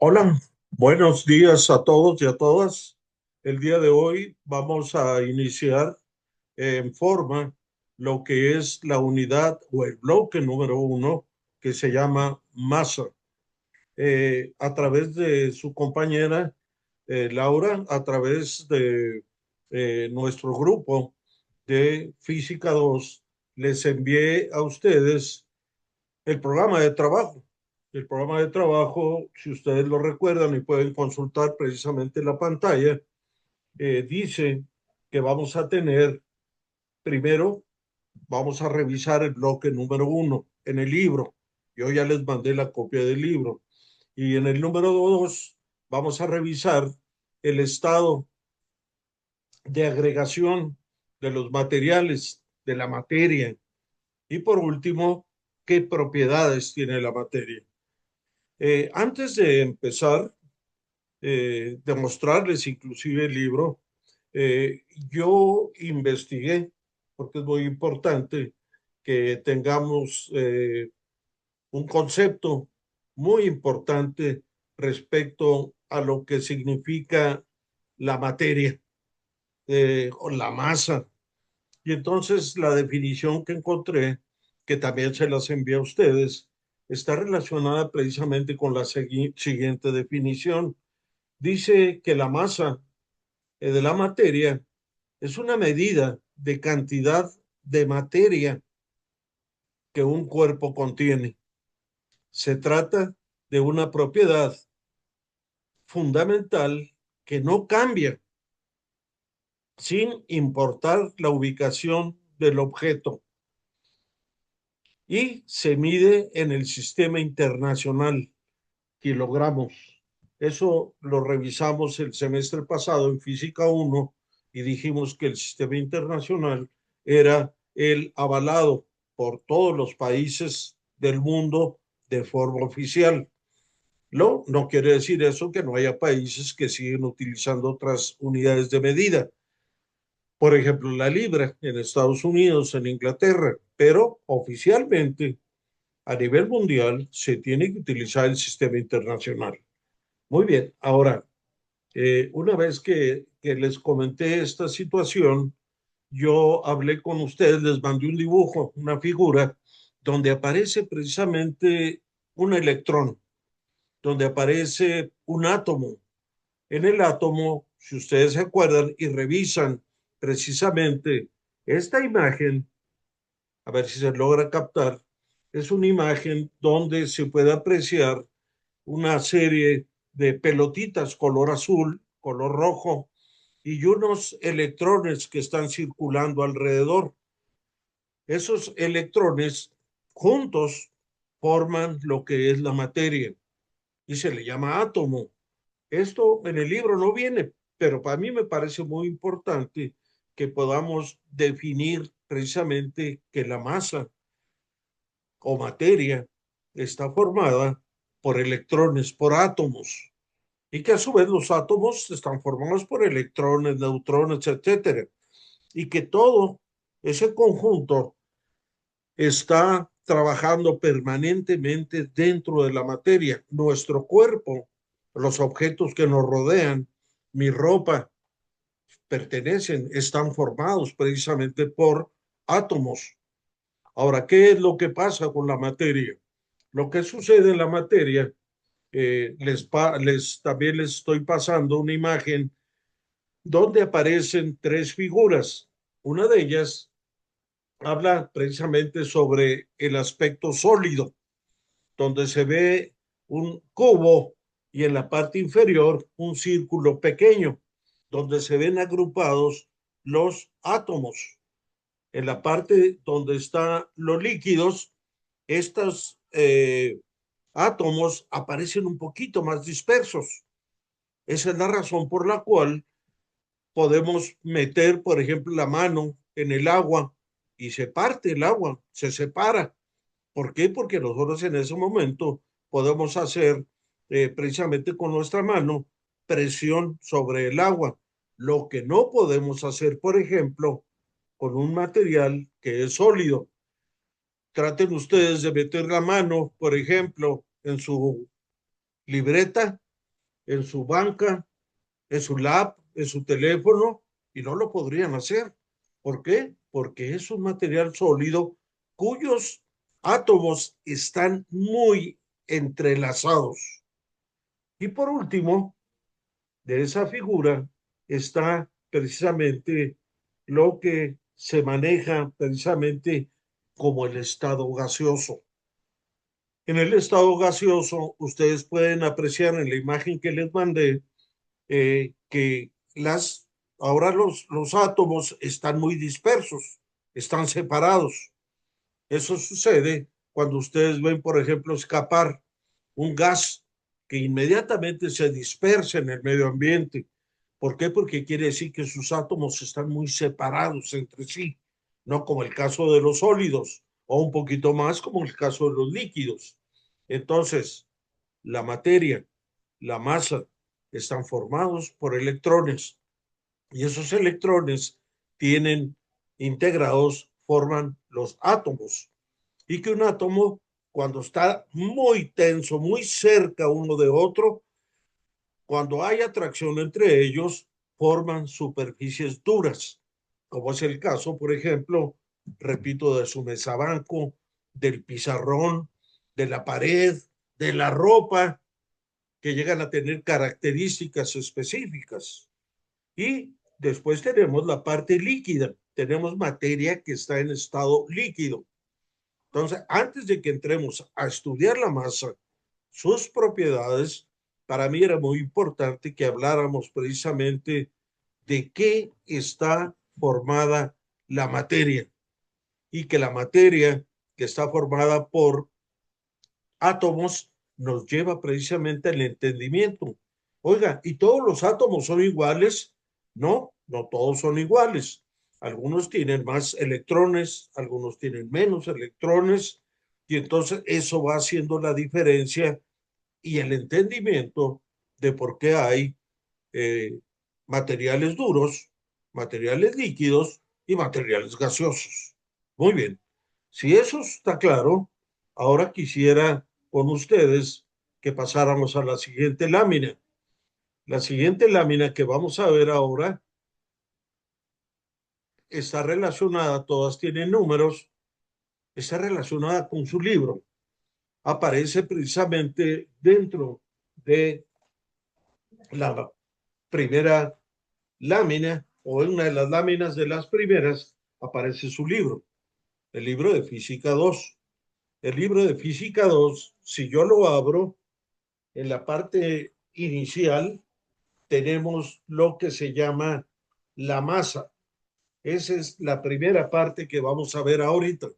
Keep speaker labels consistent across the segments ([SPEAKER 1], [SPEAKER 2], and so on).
[SPEAKER 1] Hola, buenos días a todos y a todas. El día de hoy vamos a iniciar en forma lo que es la unidad o el bloque número uno que se llama masa. A través de su compañera Laura, a través de nuestro grupo de Física 2, les envié a ustedes el programa de trabajo. El programa de trabajo, si ustedes lo recuerdan y pueden consultar precisamente la pantalla, dice que vamos a tener, primero, vamos a revisar el bloque número uno en el libro. Yo ya les mandé la copia del libro. Y en el número dos, vamos a revisar el estado de agregación de los materiales, de la materia. Y por último, qué propiedades tiene la materia. Antes de empezar, de mostrarles inclusive el libro, yo investigué, porque es muy importante que tengamos un concepto muy importante respecto a lo que significa la materia o la masa. Y entonces la definición que encontré, que también se las envié a ustedes, está relacionada precisamente con la siguiente definición. Dice que la masa de la materia es una medida de cantidad de materia que un cuerpo contiene. Se trata de una propiedad fundamental que no cambia sin importar la ubicación del objeto y se mide en el sistema internacional, kilogramos. Eso lo revisamos el semestre pasado en Física 1 y dijimos que el sistema internacional era el avalado por todos los países del mundo de forma oficial. No quiere decir eso que no haya países que siguen utilizando otras unidades de medida. Por ejemplo, la libra en Estados Unidos, en Inglaterra, pero oficialmente a nivel mundial se tiene que utilizar el sistema internacional. Muy bien, ahora, una vez que les comenté esta situación, yo hablé con ustedes, les mandé un dibujo, una figura, donde aparece precisamente un electrón, donde aparece un átomo. En el átomo, si ustedes se acuerdan y revisan precisamente esta imagen, a ver si se logra captar, es una imagen donde se puede apreciar una serie de pelotitas color azul, color rojo y unos electrones que están circulando alrededor. Esos electrones juntos forman lo que es la materia y se le llama átomo. Esto en el libro no viene, pero para mí me parece muy importante que podamos definir precisamente que la masa o materia está formada por electrones, por átomos, y que a su vez los átomos están formados por electrones, neutrones, etcétera, y que todo ese conjunto está trabajando permanentemente dentro de la materia. Nuestro cuerpo, los objetos que nos rodean, mi ropa, pertenecen, están formados precisamente por átomos. Ahora, ¿qué es lo que pasa con la materia? Lo que sucede en la materia, también les estoy pasando una imagen donde aparecen tres figuras. Una de ellas habla precisamente sobre el aspecto sólido, donde se ve un cubo y en la parte inferior un círculo pequeño, donde se ven agrupados los átomos. En la parte donde están los líquidos, estos átomos aparecen un poquito más dispersos. Esa es la razón por la cual podemos meter, por ejemplo, la mano en el agua y se parte el agua, se separa. ¿Por qué? Porque nosotros en ese momento podemos hacer precisamente con nuestra mano presión sobre el agua. Lo que no podemos hacer, por ejemplo, con un material que es sólido. Traten ustedes de meter la mano, por ejemplo, en su libreta en su banca, en su lab, en su teléfono, y no lo podrían hacer. ¿Por qué? Porque es un material sólido cuyos átomos están muy entrelazados. Y por último, de esa figura está precisamente lo que se maneja precisamente como el estado gaseoso. En el estado gaseoso, ustedes pueden apreciar en la imagen que les mandé que ahora los átomos están muy dispersos, están separados. Eso sucede cuando ustedes ven, por ejemplo, escapar un gas que inmediatamente se dispersa en el medio ambiente. ¿Por qué? Porque quiere decir que sus átomos están muy separados entre sí, no como el caso de los sólidos, o un poquito más como el caso de los líquidos. Entonces, la materia, la masa, están formados por electrones y esos electrones tienen integrados, forman los átomos. Y que un átomo, cuando está muy tenso, muy cerca uno de otro, cuando hay atracción entre ellos, forman superficies duras, como es el caso, por ejemplo, repito, de su mesabanco, del pizarrón, de la pared, de la ropa, que llegan a tener características específicas. Y después tenemos la parte líquida, tenemos materia que está en estado líquido. Entonces, antes de que entremos a estudiar la masa, sus propiedades, para mí era muy importante que habláramos precisamente de qué está formada la materia y que la materia que está formada por átomos nos lleva precisamente al entendimiento. Oiga, ¿y todos los átomos son iguales? No, no todos son iguales. Algunos tienen más electrones, algunos tienen menos electrones, y entonces eso va haciendo la diferencia y el entendimiento de por qué hay eh, materiales duros, materiales líquidos y materiales gaseosos. Muy bien. Si eso está claro, ahora quisiera con ustedes que pasáramos a la siguiente lámina. La siguiente lámina que vamos a ver ahora está relacionada, todas tienen números, está relacionada con su libro. Aparece precisamente dentro de la primera lámina o en una de las láminas de las primeras aparece su libro, el libro de Física 2. El libro de Física 2, si yo lo abro, en la parte inicial tenemos lo que se llama la masa. Esa es la primera parte que vamos a ver ahorita.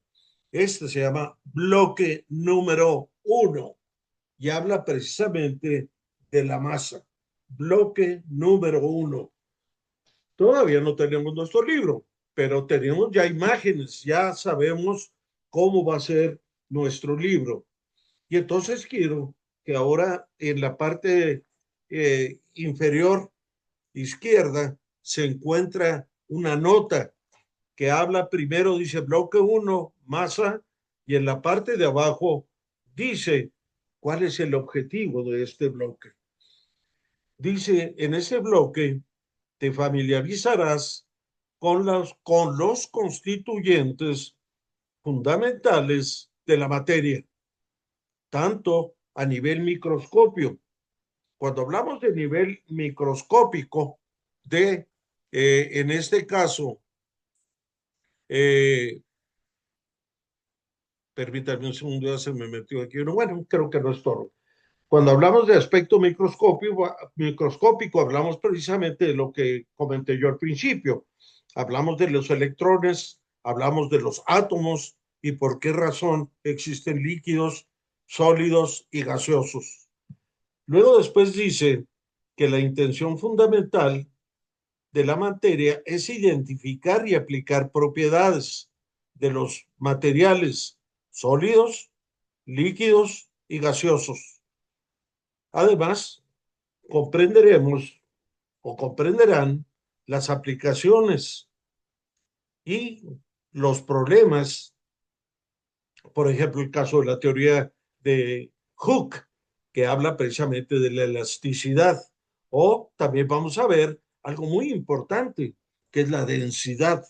[SPEAKER 1] Este se llama bloque número 1 y habla precisamente de la masa. Bloque número 1. Todavía no tenemos nuestro libro, pero tenemos ya imágenes, ya sabemos cómo va a ser nuestro libro. Y entonces quiero que ahora en la parte inferior izquierda se encuentra una nota que habla primero, dice bloque 1, masa, y en la parte de abajo dice cuál es el objetivo de este bloque. Dice, en ese bloque te familiarizarás con los constituyentes fundamentales de la materia, tanto a nivel microscopio. Cuando hablamos de nivel microscópico, en este caso, eh, permítanme un segundo, ya se me metió aquí uno, bueno, creo que no es todo. Cuando hablamos de aspecto microscópico, hablamos precisamente de lo que comenté yo al principio. Hablamos de los electrones, hablamos de los átomos y por qué razón existen líquidos, sólidos y gaseosos. Luego después dice que la intención fundamental de la materia es identificar y aplicar propiedades de los materiales sólidos, líquidos y gaseosos. Además, comprenderemos o comprenderán las aplicaciones y los problemas, por ejemplo, el caso de la teoría de Hooke, que habla precisamente de la elasticidad. O también vamos a ver algo muy importante, que es la densidad.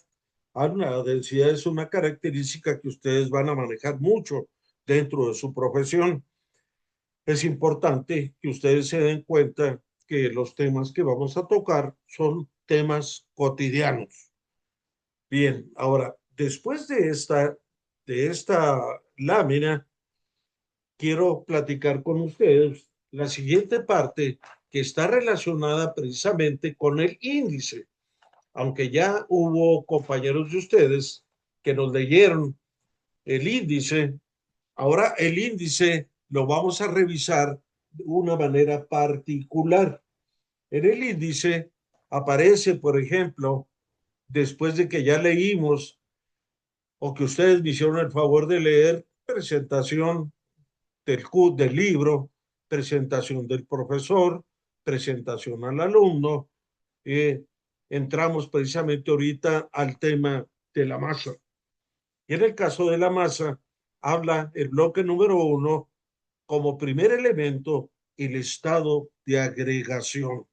[SPEAKER 1] La densidad es una característica que ustedes van a manejar mucho dentro de su profesión. Es importante que ustedes se den cuenta que los temas que vamos a tocar son temas cotidianos. Bien, ahora, después de esta lámina, quiero platicar con ustedes la siguiente parte que está relacionada precisamente con el índice. Aunque ya hubo compañeros de ustedes que nos leyeron el índice, ahora el índice lo vamos a revisar de una manera particular. En el índice aparece, por ejemplo, después de que ya leímos o que ustedes me hicieron el favor de leer, presentación del libro, presentación del profesor, presentación al alumno, eh, entramos precisamente ahorita al tema de la masa. Y en el caso de la masa, habla el bloque número 1 como primer elemento el estado de agregación.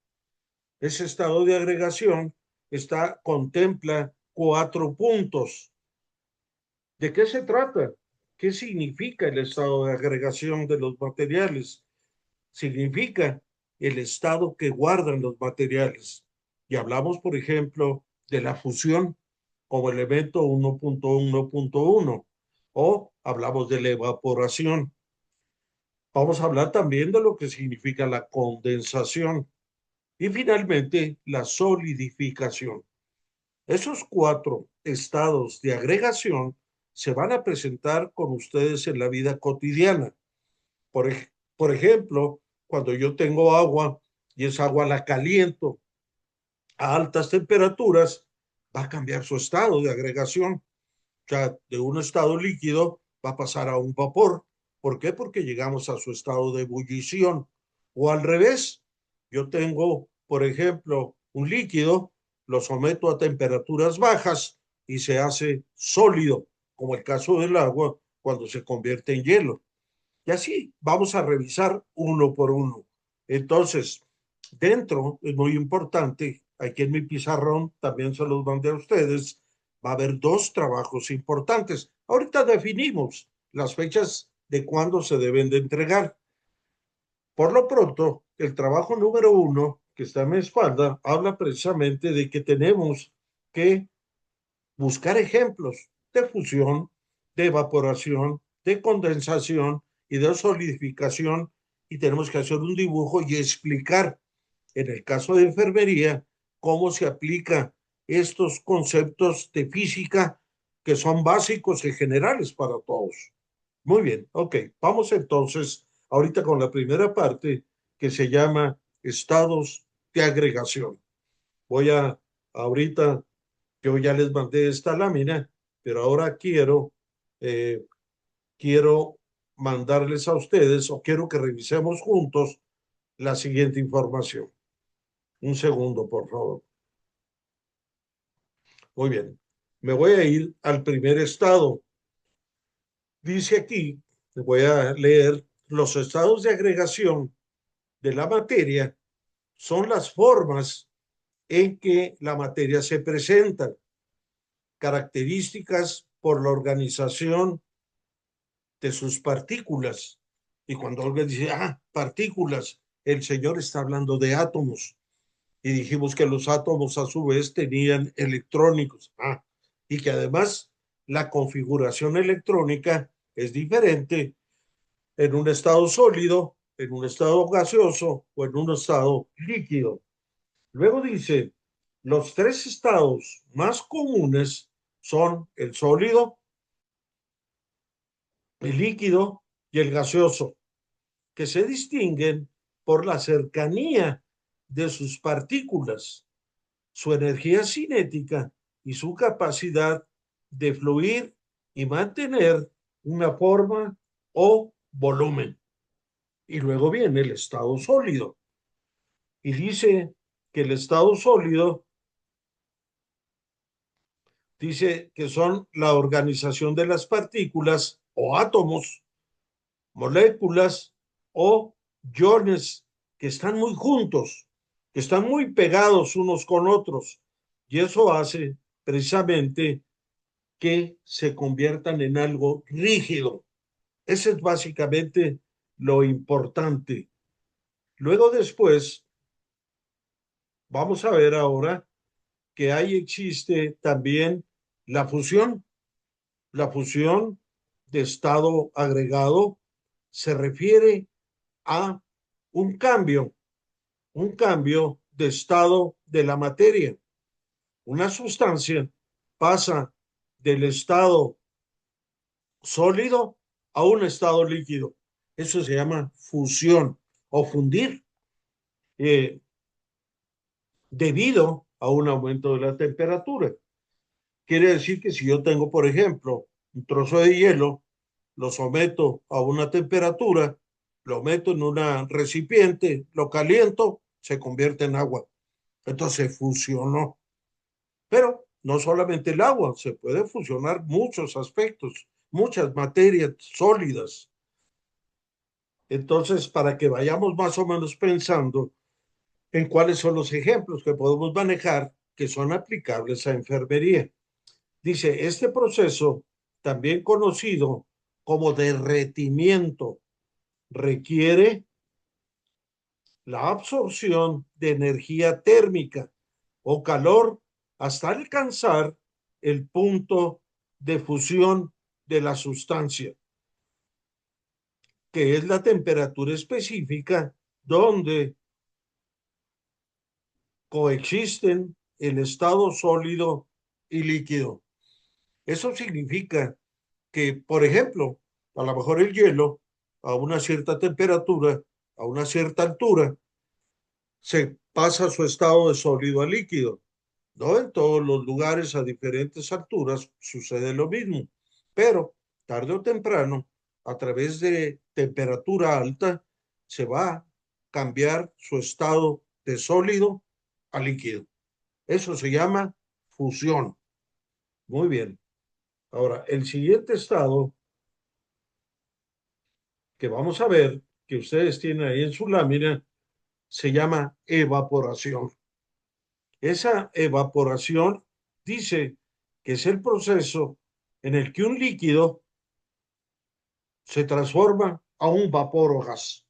[SPEAKER 1] Ese estado de agregación contempla 4 puntos. ¿De qué se trata? ¿Qué significa el estado de agregación de los materiales? Significa el estado que guardan los materiales. Y hablamos, por ejemplo, de la fusión como elemento 1.1.1 o hablamos de la evaporación. Vamos a hablar también de lo que significa la condensación y finalmente la solidificación. Esos 4 estados de agregación se van a presentar con ustedes en la vida cotidiana. Por, por ejemplo, cuando yo tengo agua y esa agua la caliento a altas temperaturas, va a cambiar su estado de agregación. O sea, de un estado líquido va a pasar a un vapor. ¿Por qué? Porque llegamos a su estado de ebullición. O al revés, yo tengo, por ejemplo, un líquido, lo someto a temperaturas bajas y se hace sólido, como el caso del agua cuando se convierte en hielo. Y así vamos a revisar uno por uno. Entonces, dentro, es muy importante, aquí en mi pizarrón también se los mandé a ustedes, va a haber 2 trabajos importantes. Ahorita definimos las fechas de cuándo se deben de entregar. Por lo pronto, el trabajo número 1, que está en mi espalda, habla precisamente de que tenemos que buscar ejemplos de fusión, de evaporación, de condensación y de solidificación, y tenemos que hacer un dibujo y explicar, en el caso de enfermería, cómo se aplica estos conceptos de física que son básicos y generales para todos. Muy bien, ok, vamos entonces ahorita con la primera parte que se llama estados de agregación. Voy a ahorita yo ya les mandé esta lámina, pero ahora eh, quiero mandarles a ustedes o quiero que revisemos juntos la siguiente información. Un segundo, por favor. Muy bien. Me voy a ir al primer estado. Dice aquí, voy a leer, los estados de agregación de la materia son las formas en que la materia se presenta, características por la organización de sus partículas. Y cuando Olga dice, partículas, el Señor está hablando de átomos. Y dijimos que los átomos a su vez tenían electrónicos. Y que además la configuración electrónica es diferente en un estado sólido, en un estado gaseoso o en un estado líquido. Luego dice, los 3 estados más comunes son el sólido, el líquido y el gaseoso, que se distinguen por la cercanía de sus partículas, su energía cinética y su capacidad de fluir y mantener una forma o volumen. Y luego viene el estado sólido. Y dice que el estado sólido dice que son la organización de las partículas o átomos, moléculas o iones que están muy juntos, que están muy pegados unos con otros, y eso hace precisamente que se conviertan en algo rígido. Ese es básicamente lo importante. Luego después, vamos a ver ahora que ahí existe también la fusión. La fusión de estado agregado se refiere a un cambio de estado de la materia. Una sustancia pasa del estado sólido a un estado líquido. Eso se llama fusión o fundir, eh, debido a un aumento de la temperatura. Quiere decir que si yo tengo, por ejemplo, un trozo de hielo, lo someto a una temperatura, lo meto en un recipiente, lo caliento, se convierte en agua. Entonces fusionó. Pero no solamente el agua, se puede fusionar muchos aspectos, muchas materias sólidas. Entonces, para que vayamos más o menos pensando en cuáles son los ejemplos que podemos manejar que son aplicables a enfermería. Dice, este proceso, también conocido como derretimiento, requiere la absorción de energía térmica o calor hasta alcanzar el punto de fusión de la sustancia, que es la temperatura específica donde coexisten el estado sólido y líquido. Eso significa que, por ejemplo, a lo mejor el hielo a una cierta temperatura, a una cierta altura, se pasa a su estado de sólido a líquido. No en todos los lugares a diferentes alturas sucede lo mismo, pero tarde o temprano, a través de temperatura alta, se va a cambiar su estado de sólido a líquido. Eso se llama fusión. Muy bien. Ahora, el siguiente estado que vamos a ver, que ustedes tienen ahí en su lámina, se llama evaporación. Esa evaporación dice que es el proceso en el que un líquido se transforma a un vapor o gas.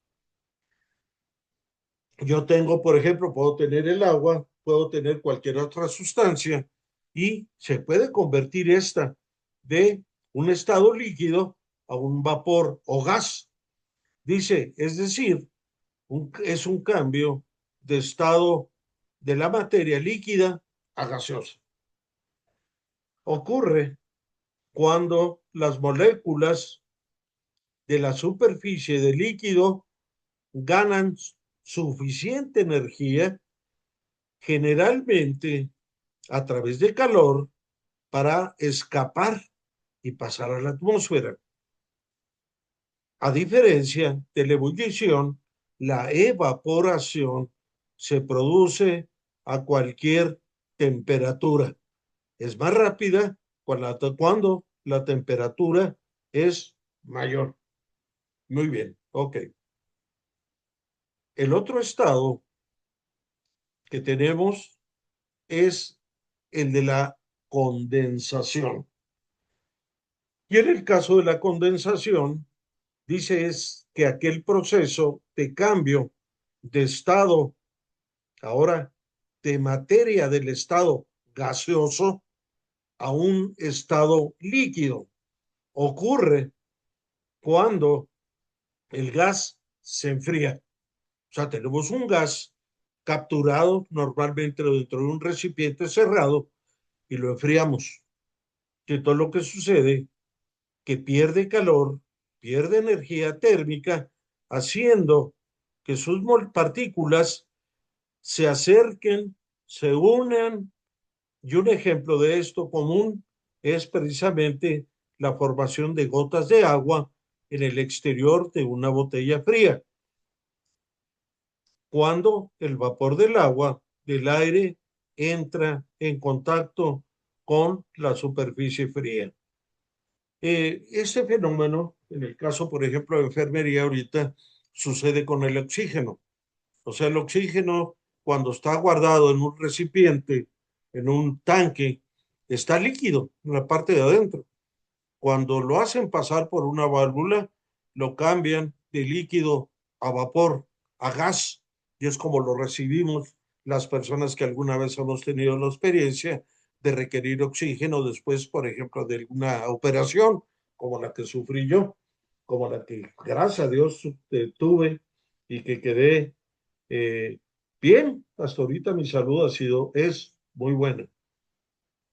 [SPEAKER 1] Yo tengo, por ejemplo, puedo tener el agua, puedo tener cualquier otra sustancia y se puede convertir esta de un estado líquido a un vapor o gas. Dice, es decir, es un cambio de estado de la materia líquida a gaseosa. Ocurre cuando las moléculas de la superficie del líquido ganan suficiente energía, generalmente a través de calor, para escapar y pasar a la atmósfera. A diferencia de la ebullición, la evaporación se produce a cualquier temperatura. Es más rápida cuando la temperatura es mayor. Muy bien, ok. El otro estado que tenemos es el de la condensación. Y en el caso de la condensación, dice es que aquel proceso de cambio de estado, ahora de materia del estado gaseoso a un estado líquido, ocurre cuando el gas se enfría. O sea, tenemos un gas capturado normalmente dentro de un recipiente cerrado y lo enfriamos. Que todo lo que sucede que pierde calor, pierde energía térmica, haciendo que sus partículas se acerquen, se unan, y un ejemplo de esto común es precisamente la formación de gotas de agua en el exterior de una botella fría. Cuando el vapor del agua, del aire, entra en contacto con la superficie fría. Este fenómeno, en el caso, por ejemplo, de enfermería ahorita, sucede con el oxígeno. O sea, el oxígeno, cuando está guardado en un recipiente, en un tanque, está líquido en la parte de adentro. Cuando lo hacen pasar por una válvula, lo cambian de líquido a vapor, a gas, y es como lo recibimos las personas que alguna vez hemos tenido la experiencia de requerir oxígeno después, por ejemplo, de alguna operación, como la que sufrí yo, como la que, gracias a Dios, tuve y que quedé eh, bien. Hasta ahorita mi salud es muy buena.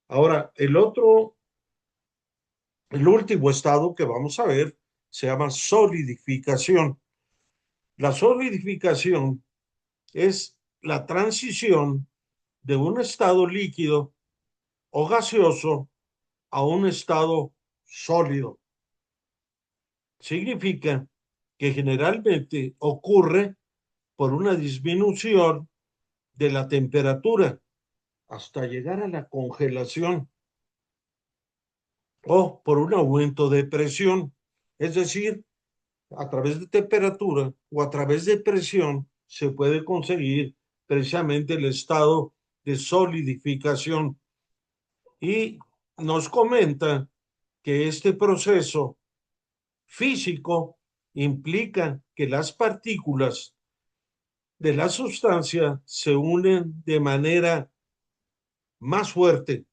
[SPEAKER 1] Ahora, el último estado que vamos a ver se llama solidificación. La solidificación es la transición de un estado líquido o gaseoso a un estado sólido. Significa que generalmente ocurre por una disminución de la temperatura hasta llegar a la congelación o por un aumento de presión. Es decir, a través de temperatura o a través de presión se puede conseguir precisamente el estado de solidificación. Y nos comenta que este proceso físico implica que las partículas de la sustancia se unen de manera más fuerte,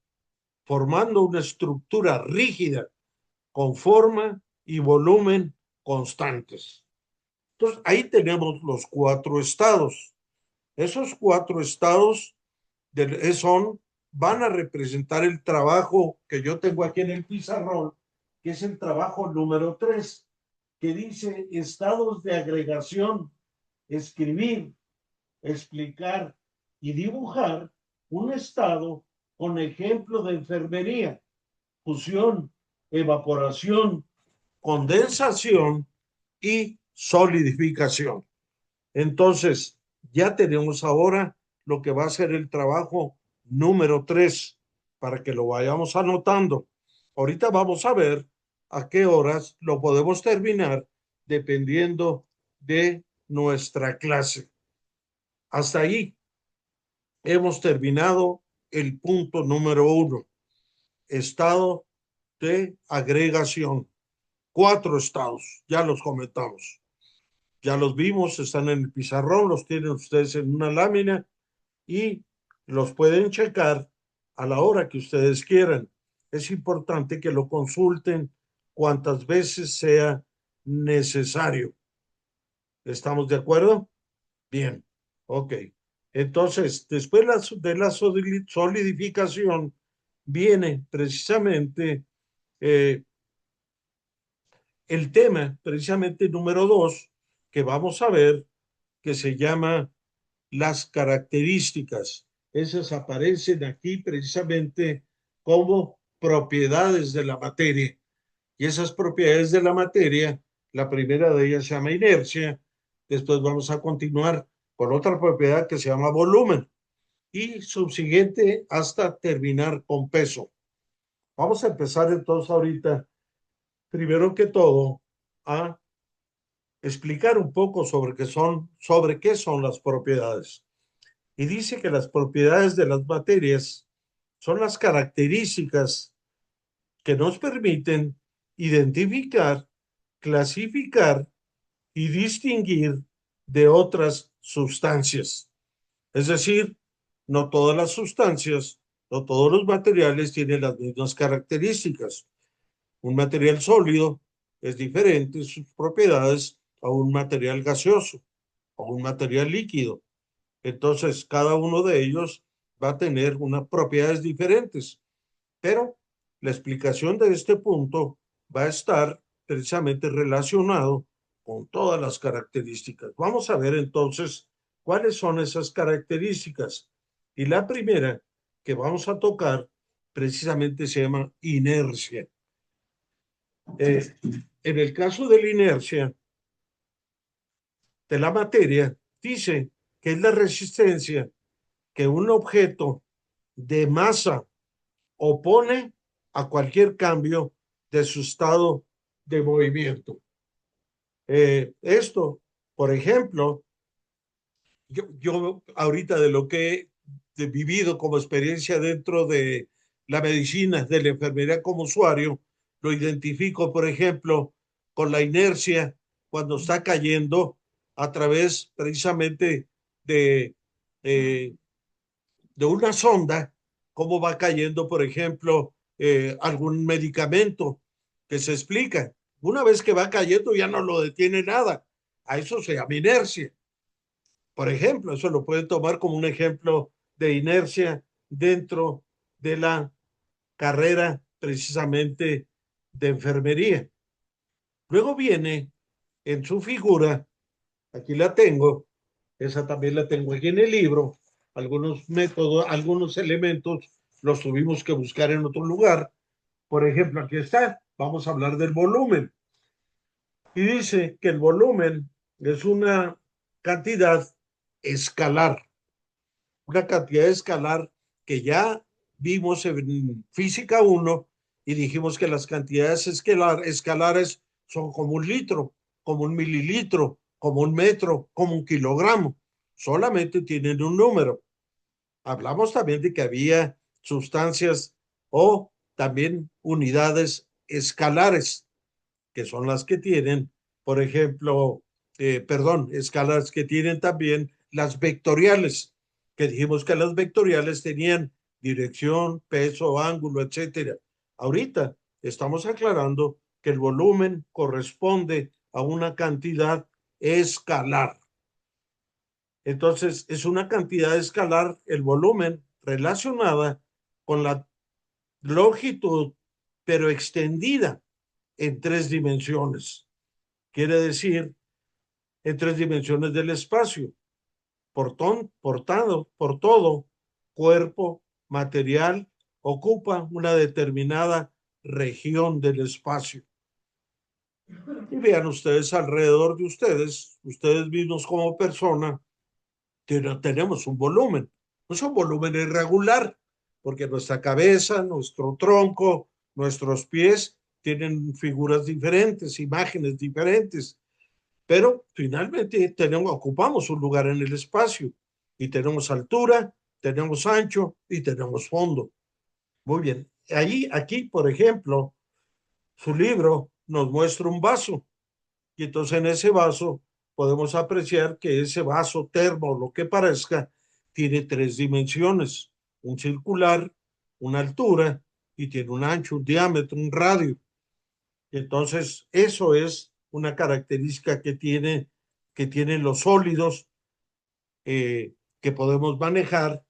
[SPEAKER 1] formando una estructura rígida con forma y volumen constantes. Entonces, ahí tenemos los cuatro estados. Esos cuatro estados van a representar el trabajo que yo tengo aquí en el pizarrón, que es el trabajo número 3, que dice estados de agregación, escribir, explicar y dibujar un estado con ejemplo de enfermería, fusión, evaporación, condensación y solidificación. Entonces, ya tenemos ahora lo que va a ser el trabajo número 3 para que lo vayamos anotando. Ahorita vamos a ver a qué horas lo podemos terminar dependiendo de nuestra clase. Hasta ahí hemos terminado el punto número 1, estado de agregación. 4 estados, ya los comentamos. Ya los vimos, están en el pizarrón, los tienen ustedes en una lámina y los pueden checar a la hora que ustedes quieran. Es importante que lo consulten cuantas veces sea necesario. ¿Estamos de acuerdo? Bien, ok. Entonces, después de la solidificación, viene precisamente eh, el tema, precisamente número 2, que vamos a ver, que se llama las características. Esas aparecen aquí precisamente como propiedades de la materia. Y esas propiedades de la materia, la primera de ellas se llama inercia. Después vamos a continuar con otra propiedad que se llama volumen y subsiguiente hasta terminar con peso. Vamos a empezar entonces ahorita, primero que todo, a explicar un poco sobre qué son las propiedades. Y dice que las propiedades de las materias son las características que nos permiten identificar, clasificar y distinguir de otras sustancias. Es decir, no todas las sustancias, no todos los materiales tienen las mismas características. Un material sólido es diferente en sus propiedades a un material gaseoso o un material líquido. Entonces, cada uno de ellos va a tener unas propiedades diferentes, pero la explicación de este punto va a estar precisamente relacionado con todas las características. Vamos a ver entonces cuáles son esas características. Y la primera que vamos a tocar precisamente se llama inercia. En el caso de la inercia de la materia, dice que es la resistencia que un objeto de masa opone a cualquier cambio de su estado de movimiento. Esto Por ejemplo, yo ahorita de lo que he vivido como experiencia dentro de la medicina, de la enfermería como usuario, lo identifico, por ejemplo, con la inercia cuando está cayendo a través precisamente de, eh, de una sonda, cómo va cayendo, por ejemplo, algún medicamento que se explica. Una vez que va cayendo ya no lo detiene nada. A eso se llama inercia. Por ejemplo, eso lo pueden tomar como un ejemplo de inercia dentro de la carrera precisamente de enfermería. Luego viene en su figura, aquí la tengo, esa también la tengo aquí en el libro, algunos métodos, algunos elementos los tuvimos que buscar en otro lugar. Por ejemplo, aquí está, vamos a hablar del volumen. Y dice que el volumen es una cantidad escalar, una cantidad escalar que ya vimos en física 1 y dijimos que las cantidades escalares son como un litro, como un mililitro, como un metro, como un kilogramo. Solamente tienen un número. Hablamos también de que había sustancias o también unidades escalares, que son las que tienen, por ejemplo, escalas que tienen también las vectoriales, que dijimos que las vectoriales tenían dirección, peso, ángulo, etcétera. Ahorita estamos aclarando que el volumen corresponde a una cantidad escalar. Entonces, es una cantidad escalar, el volumen, relacionada con la longitud, pero extendida en 3 dimensiones. Quiere decir, en 3 dimensiones del espacio, por todo cuerpo material ocupa una determinada región del espacio. Y vean ustedes alrededor de ustedes mismos como persona, tenemos un volumen. No es un volumen irregular, porque nuestra cabeza, nuestro tronco, nuestros pies tienen figuras diferentes, imágenes diferentes. Pero finalmente ocupamos un lugar en el espacio y tenemos altura, tenemos ancho y tenemos fondo. Muy bien. Aquí, por ejemplo, su libro nos muestra un vaso y entonces en ese vaso podemos apreciar que ese vaso termo, o lo que parezca, tiene 3 dimensiones, un circular, una altura y tiene un ancho, un diámetro, un radio. Entonces, eso es una característica que tienen los sólidos que podemos manejar,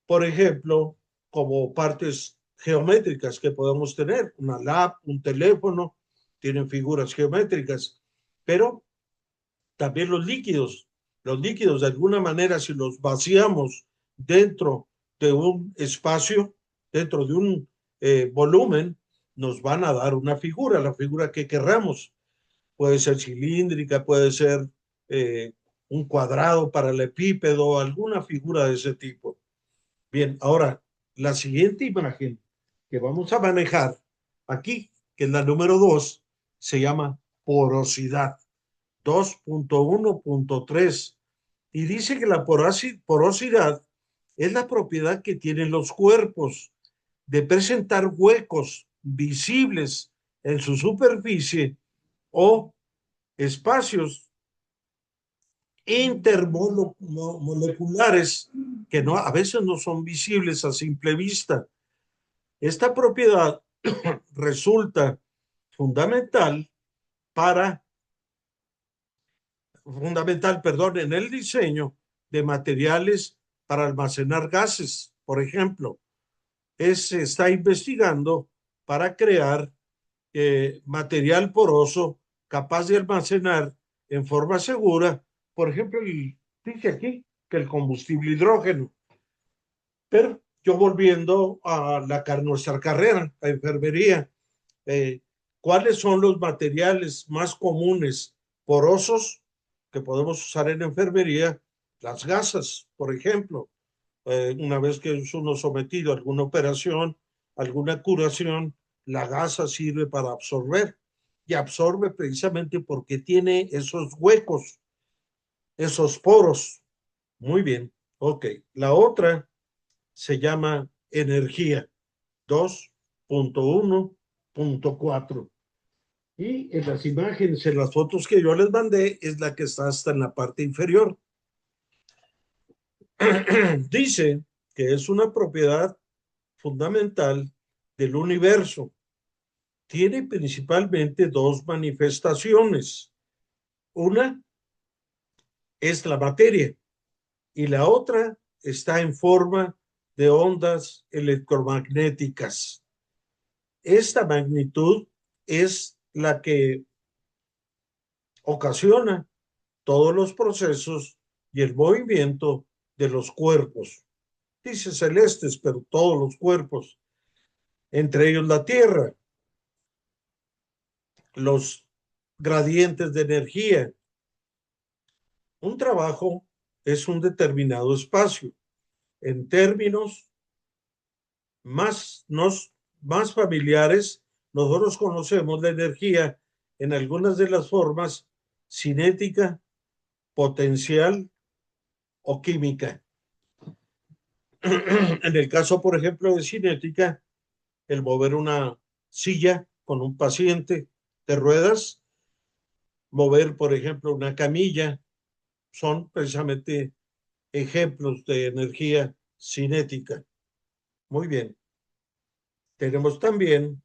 [SPEAKER 1] por ejemplo, como partes geométricas que podemos tener. Una lap, un teléfono, tienen figuras geométricas, pero también los líquidos de alguna manera, si los vaciamos dentro de un espacio, dentro de un volumen, nos van a dar una figura, la figura que querramos. Puede ser cilíndrica, puede ser eh, un cuadrado paralelepípedo, alguna figura de ese tipo. Bien, ahora, la siguiente imagen que vamos a manejar aquí, que es la número 2, se llama porosidad 2.1.3 y dice que la porosidad es la propiedad que tienen los cuerpos de presentar huecos visibles en su superficie o espacios intermoleculares que no, a veces no son visibles a simple vista. Esta propiedad resulta fundamental para, en el diseño de materiales para almacenar gases. Por ejemplo, se está investigando para crear material poroso capaz de almacenar en forma segura, por ejemplo, dice aquí que el combustible hidrógeno. Pero yo volviendo a nuestra carrera, a enfermería, eh, ¿cuáles son los materiales más comunes porosos que podemos usar en enfermería? Las gasas, por ejemplo. Una vez que es uno sometido a alguna operación, alguna curación, la gasa sirve para absorber y absorbe precisamente porque tiene esos huecos esos poros. Muy bien, ok. La otra se llama energía 2.1.4. Y en las imágenes, en las fotos que yo les mandé, es la que está hasta en la parte inferior. Dice que es una propiedad fundamental del universo. Tiene principalmente dos manifestaciones. Una es la materia y la otra está en forma de ondas electromagnéticas. Esta magnitud es la que ocasiona todos los procesos y el movimiento de los cuerpos. Dice celestes, pero todos los cuerpos, entre ellos la Tierra, los gradientes de energía. Un trabajo es un determinado espacio. En términos más familiares, nosotros conocemos la energía en algunas de las formas cinética, potencial o química. En el caso, por ejemplo, de cinética, el mover una silla con un paciente de ruedas, mover, por ejemplo, una camilla, son precisamente ejemplos de energía cinética. Muy bien. Tenemos también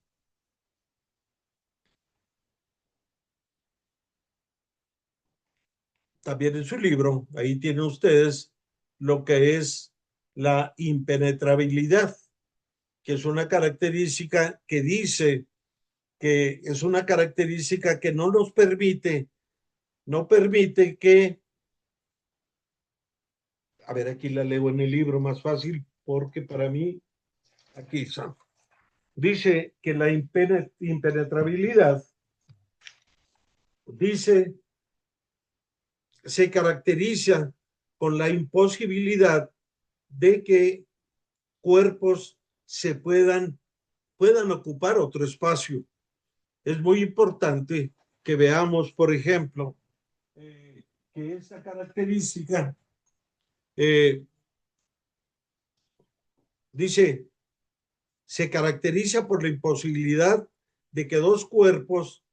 [SPEAKER 1] en su libro, ahí tienen ustedes lo que es la impenetrabilidad, que es una característica que dice que es una característica que no nos permite, no permite que, a ver, aquí la leo en el libro más fácil, porque para mí, aquí está. Dice que la impenetrabilidad, dice, se caracteriza con la imposibilidad de que cuerpos puedan ocupar otro espacio. Es muy importante que veamos, por ejemplo, que esta característica eh, dice, se caracteriza por la imposibilidad de que dos cuerpos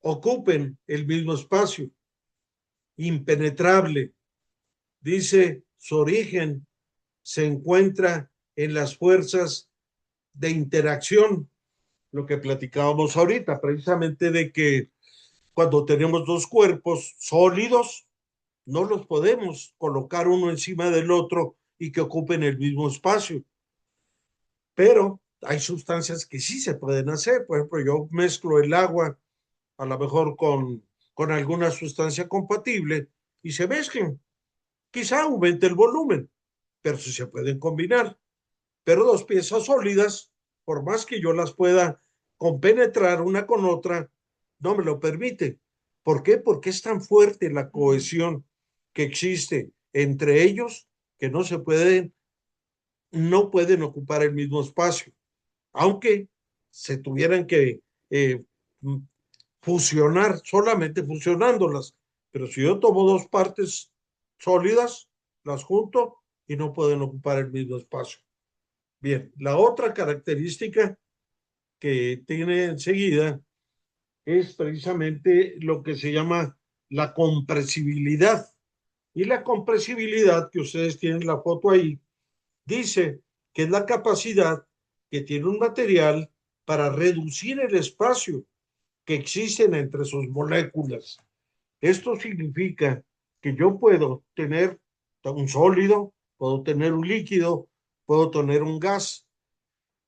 [SPEAKER 1] ocupen el mismo espacio, impenetrable. Dice, su origen se encuentra en las fuerzas de interacción, lo que platicábamos ahorita, precisamente de que cuando tenemos dos cuerpos sólidos, no los podemos colocar uno encima del otro y que ocupen el mismo espacio. Pero hay sustancias que sí se pueden hacer. Por ejemplo, yo mezclo el agua a lo mejor con alguna sustancia compatible y se mezclan. Quizá aumente el volumen, pero sí se pueden combinar. Pero dos piezas sólidas, por más que yo las pueda compenetrar una con otra, no me lo permite. ¿Por qué? Porque es tan fuerte la cohesión que existe entre ellos que no pueden ocupar el mismo espacio, aunque se tuvieran que fusionar, solamente fusionándolas. Pero si yo tomo dos partes sólidas, las junto y no pueden ocupar el mismo espacio. Bien, la otra característica que tiene enseguida es precisamente lo que se llama la compresibilidad. Y la compresibilidad, que ustedes tienen la foto ahí, dice que es la capacidad que tiene un material para reducir el espacio que existen entre sus moléculas. Esto significa que yo puedo tener un sólido, puedo tener un líquido, puedo tener un gas,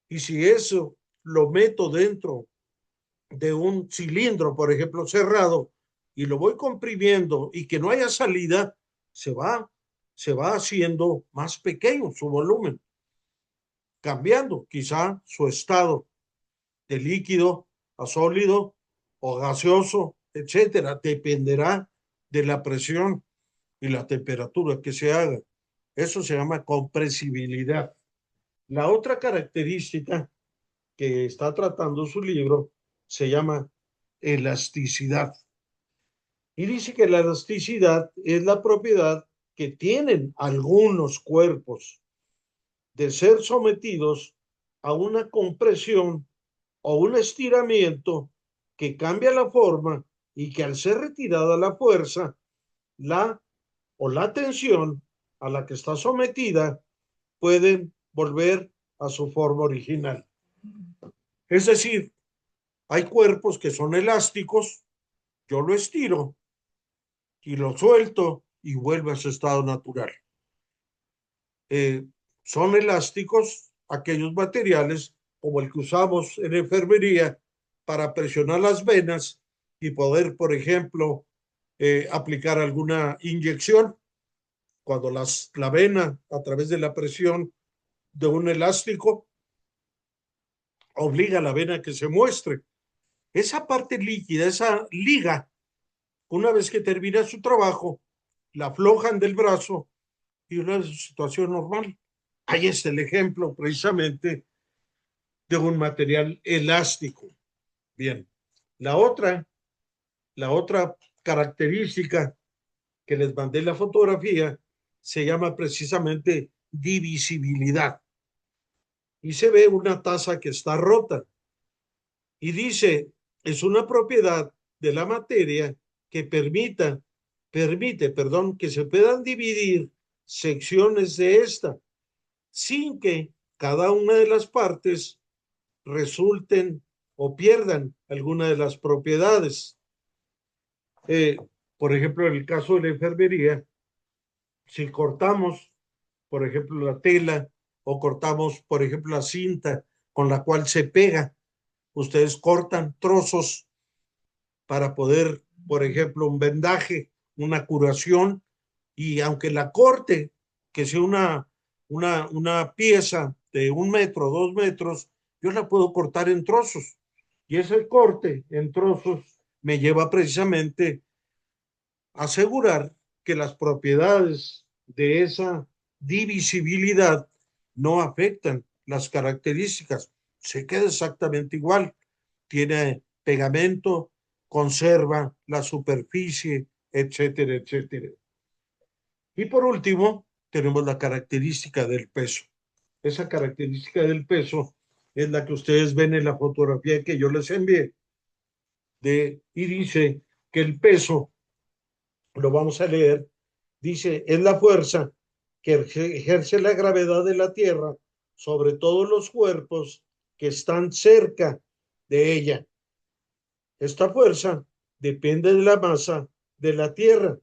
[SPEAKER 1] y si eso lo meto dentro de un cilindro, por ejemplo, cerrado, y lo voy comprimiendo y que no haya salida, se va, se va haciendo más pequeño su volumen, cambiando quizá su estado de líquido a sólido o gaseoso, etcétera. Dependerá de la presión y la temperatura que se haga. Eso se llama compresibilidad. La otra característica que está tratando su libro se llama elasticidad. Y dice que la elasticidad es la propiedad que tienen algunos cuerpos de ser sometidos a una compresión o un estiramiento que cambia la forma y que al ser retirada la fuerza, la o la tensión a la que está sometida pueden volver a su forma original. Es decir, hay cuerpos que son elásticos, yo lo estiro y lo suelto y vuelve a su estado natural. Son elásticos aquellos materiales como el que usamos en enfermería para presionar las venas y poder, por ejemplo, aplicar alguna inyección cuando la vena a través de la presión de un elástico obliga a la vena a que se muestre. Esa parte líquida, esa liga, una vez que termina su trabajo, la aflojan del brazo y una situación normal. Ahí está el ejemplo precisamente de un material elástico. Bien, la otra, la otra característica que les mandé en la fotografía se llama precisamente divisibilidad. Y se ve una taza que está rota. Y dice, es una propiedad de la materia que permite, que se puedan dividir secciones de esta sin que cada una de las partes resulten o pierdan alguna de las propiedades. Eh, por ejemplo, en el caso de la enfermería, si cortamos, por ejemplo, la tela o cortamos, por ejemplo, la cinta con la cual se pega, ustedes cortan trozos para poder, por ejemplo, un vendaje, una curación, y aunque la corte, que sea una pieza de 1 metro, 2 metros, yo la puedo cortar en trozos. Y ese corte en trozos me lleva precisamente a asegurar que las propiedades de esa divisibilidad no afectan las características. Se queda exactamente igual. Tiene pegamento, conserva la superficie, etcétera, etcétera. Y por último, tenemos la característica del peso. Esa característica del peso es la que ustedes ven en la fotografía que yo les envié. Y dice que el peso, lo vamos a leer, dice, es la fuerza que ejerce la gravedad de la Tierra sobre todos los cuerpos que están cerca de ella. Esta fuerza depende de la masa de la Tierra,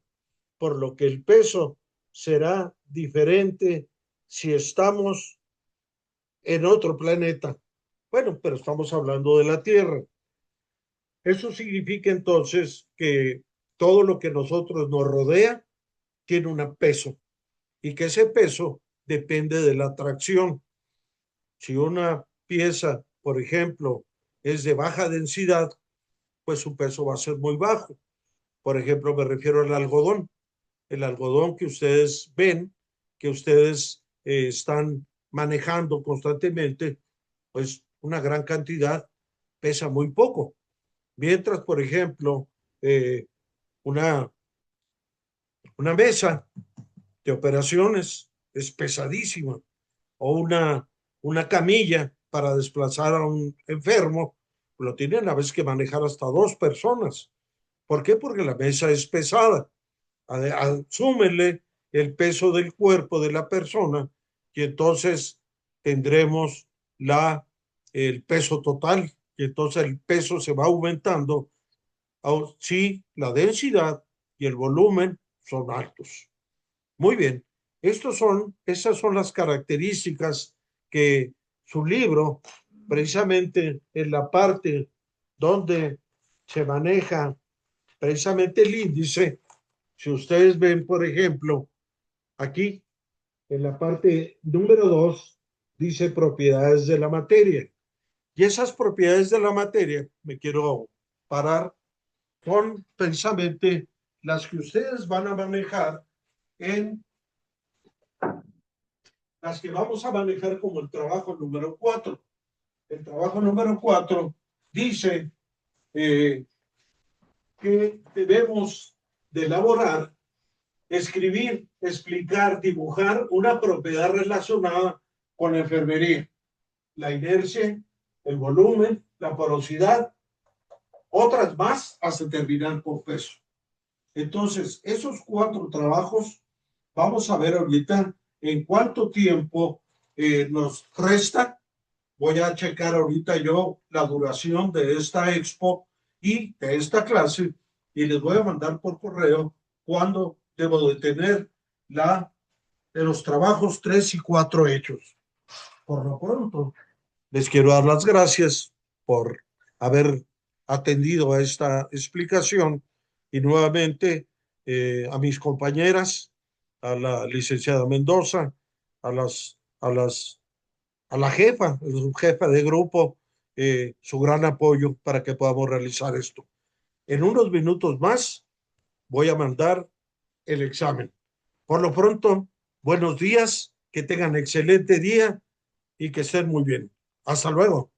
[SPEAKER 1] por lo que el peso será diferente si estamos en otro planeta. Bueno, pero estamos hablando de la Tierra. Eso significa entonces que todo lo que nosotros nos rodea tiene un peso y que ese peso depende de la atracción. Si una pieza, por ejemplo, es de baja densidad, pues su peso va a ser muy bajo. Por ejemplo, me refiero al algodón. El algodón que ustedes ven, que ustedes están manejando constantemente, pues una gran cantidad pesa muy poco. Mientras, por ejemplo, eh, una, una mesa de operaciones es pesadísima o una camilla para desplazar a un enfermo, lo tienen a veces que manejar hasta 2 personas. ¿Por qué? Porque la mesa es pesada. Súmenle el peso del cuerpo de la persona y entonces tendremos el peso total y entonces el peso se va aumentando si la densidad y el volumen son altos. Muy bien, esas son las características que su libro, precisamente en la parte donde se maneja precisamente el índice, si ustedes ven, por ejemplo, aquí en la parte número 2, dice propiedades de la materia. Y esas propiedades de la materia, me quiero parar, son precisamente las que ustedes van a manejar las que vamos a manejar como el trabajo número 4. El trabajo número 4 dice que debemos de elaborar, escribir, explicar, dibujar una propiedad relacionada con la enfermería, la inercia, el volumen, la porosidad, otras más hasta terminar por peso. Entonces, esos 4 trabajos, vamos a ver ahorita en cuánto tiempo nos resta. Voy a checar ahorita yo la duración de esta expo y de esta clase y les voy a mandar por correo cuándo debo de tener de los trabajos 3 y 4 hechos. Por lo pronto, les quiero dar las gracias por haber atendido a esta explicación y nuevamente a mis compañeras, a la licenciada Mendoza, a a la jefa, el subjefa de grupo, su gran apoyo para que podamos realizar esto. En unos minutos más voy a mandar el examen. Por lo pronto, buenos días, que tengan excelente día y que estén muy bien. Hasta luego.